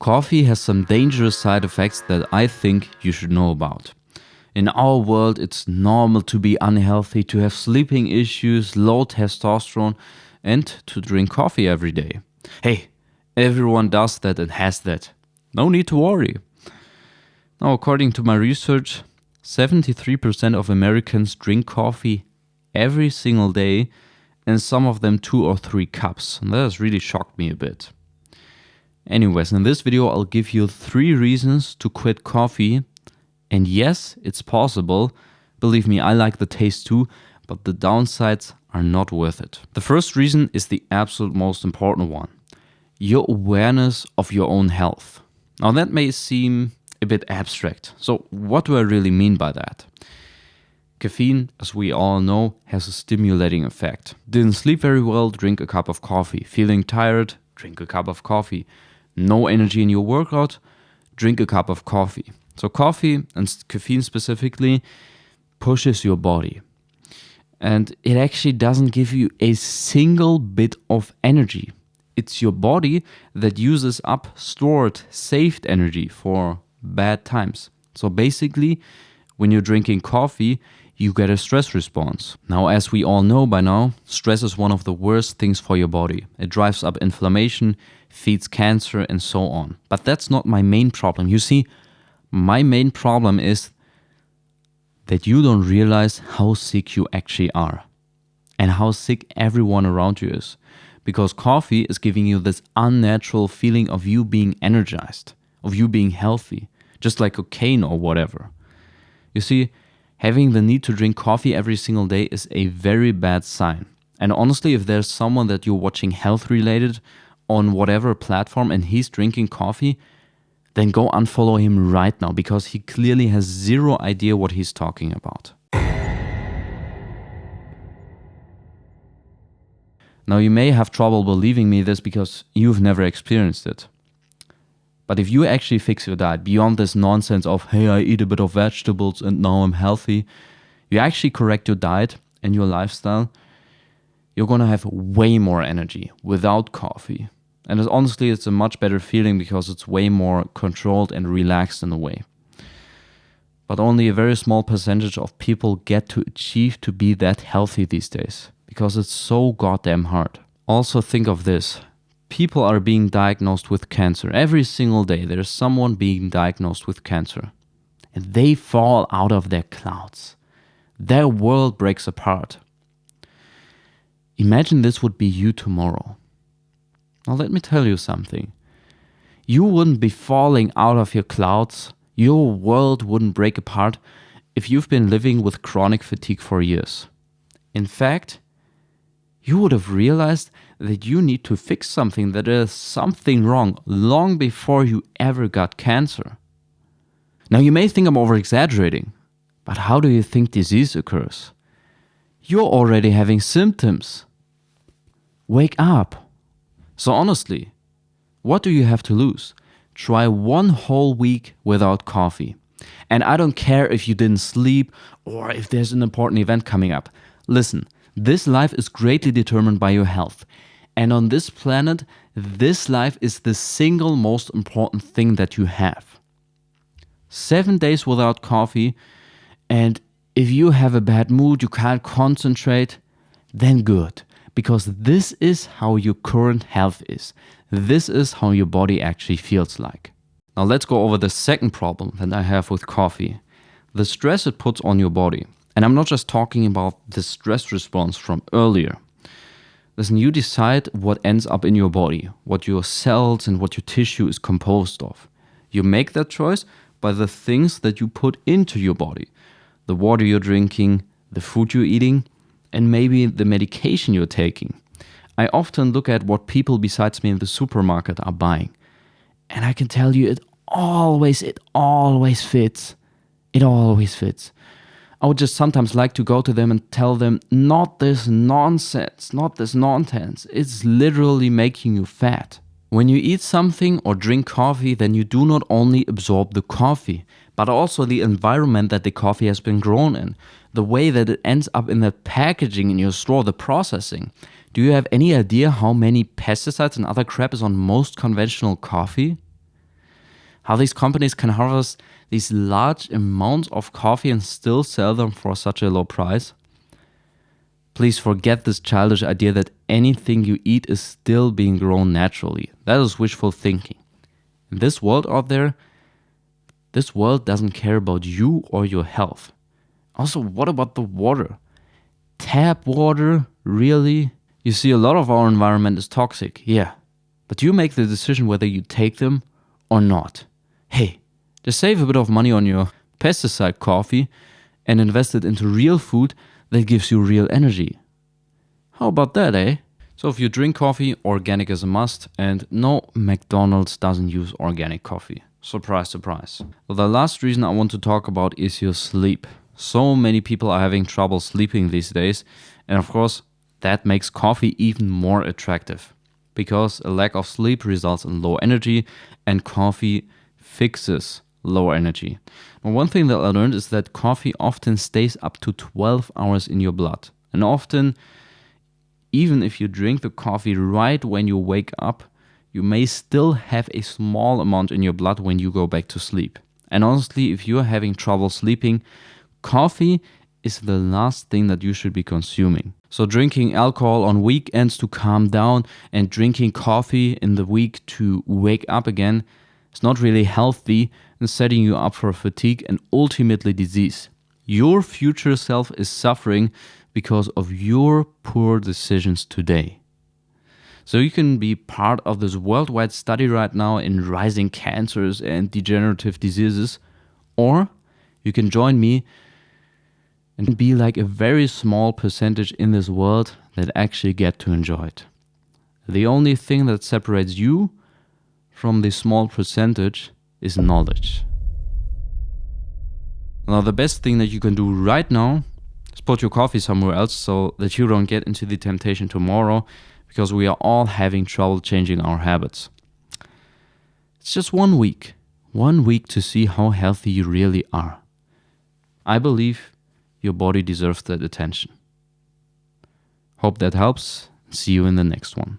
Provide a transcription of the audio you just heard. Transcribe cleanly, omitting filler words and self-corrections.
Coffee has some dangerous side effects that I think you should know about. In our world, it's normal to be unhealthy, to have sleeping issues, low testosterone, and to drink coffee every day. Hey, everyone does that and has that. No need to worry. Now, according to my research, 73% of Americans drink coffee every single day, and some of them 2 or 3 cups. And that has really shocked me a bit. Anyways, in this video, I'll give you 3 reasons to quit coffee. And yes, it's possible. Believe me, I like the taste too, but the downsides are not worth it. The first reason is the absolute most important one. Your awareness of your own health. Now that may seem a bit abstract. So what do I really mean by that? Caffeine, as we all know, has a stimulating effect. Didn't sleep very well, drink a cup of coffee. Feeling tired, drink a cup of coffee. No energy in your workout, drink a cup of coffee. So coffee, and caffeine specifically, pushes your body. And it actually doesn't give you a single bit of energy. It's your body that uses up stored, saved energy for bad times. So basically, when you're drinking coffee, you get a stress response. Now, as we all know by now, stress is one of the worst things for your body. It drives up inflammation, feeds cancer, and so on. But that's not my main problem. You see, my main problem is that you don't realize how sick you actually are and how sick everyone around you is. Because coffee is giving you this unnatural feeling of you being energized, of you being healthy, just like cocaine or whatever. You see, having the need to drink coffee every single day is a very bad sign. And honestly, if there's someone that you're watching health related on whatever platform and he's drinking coffee, then go unfollow him right now because he clearly has zero idea what he's talking about. Now, you may have trouble believing me this because you've never experienced it. But if you actually fix your diet beyond this nonsense of, hey, I eat a bit of vegetables and now I'm healthy, you actually correct your diet and your lifestyle, you're going to have way more energy without coffee. And honestly, it's a much better feeling because it's way more controlled and relaxed in a way. But only a very small percentage of people get to achieve to be that healthy these days because it's so goddamn hard. Also think of this. People are being diagnosed with cancer. Every single day there is someone being diagnosed with cancer. And they fall out of their clouds. Their world breaks apart. Imagine this would be you tomorrow. Now let me tell you something. You wouldn't be falling out of your clouds. Your world wouldn't break apart if you've been living with chronic fatigue for years. In fact, you would have realized that you need to fix something, that there's something wrong long before you ever got cancer. Now you may think I'm over-exaggerating, but how do you think disease occurs? You're already having symptoms. Wake up. So honestly, what do you have to lose? Try 1 whole week without coffee. And I don't care if you didn't sleep or if there's an important event coming up. Listen, this life is greatly determined by your health. And on this planet, this life is the single most important thing that you have. 7 days without coffee, and if you have a bad mood, you can't concentrate, then good. Because this is how your current health is. This is how your body actually feels like. Now let's go over the second problem that I have with coffee. The stress it puts on your body. And I'm not just talking about the stress response from earlier. Listen, you decide what ends up in your body, what your cells and what your tissue is composed of. You make that choice by the things that you put into your body. The water you're drinking, the food you're eating, and maybe the medication you're taking. I often look at what people besides me in the supermarket are buying. And I can tell you it always fits. It always fits. I would just sometimes like to go to them and tell them, not this nonsense, not this nonsense. It's literally making you fat. When you eat something or drink coffee, then you do not only absorb the coffee, but also the environment that the coffee has been grown in, the way that it ends up in the packaging in your store, the processing. Do you have any idea how many pesticides and other crap is on most conventional coffee? How these companies can harvest these large amounts of coffee and still sell them for such a low price. Please forget this childish idea that anything you eat is still being grown naturally. That is wishful thinking. In this world out there, this world doesn't care about you or your health. Also, what about the water? Tap water? Really? You see, a lot of our environment is toxic, yeah. But you make the decision whether you take them or not. Hey, just save a bit of money on your pesticide coffee and invest it into real food that gives you real energy. How about that, eh? So if you drink coffee, organic is a must, and no, McDonald's doesn't use organic coffee. Surprise, surprise. Well, the last reason I want to talk about is your sleep. So many people are having trouble sleeping these days, and of course, that makes coffee even more attractive. Because a lack of sleep results in low energy, and coffee fixes low energy. Now, one thing that I learned is that coffee often stays up to 12 hours in your blood. And often, even if you drink the coffee right when you wake up, you may still have a small amount in your blood when you go back to sleep. And honestly, if you're having trouble sleeping, coffee is the last thing that you should be consuming. So drinking alcohol on weekends to calm down and drinking coffee in the week to wake up again is not really healthy and setting you up for fatigue and ultimately disease. Your future self is suffering because of your poor decisions today. So you can be part of this worldwide study right now in rising cancers and degenerative diseases, or you can join me and be like a very small percentage in this world that actually get to enjoy it. The only thing that separates you from this small percentage is knowledge. Now, the best thing that you can do right now is put your coffee somewhere else so that you don't get into the temptation tomorrow, because we are all having trouble changing our habits. It's just 1 week to see how healthy you really are. I believe your body deserves that attention. Hope that helps. See you in the next one.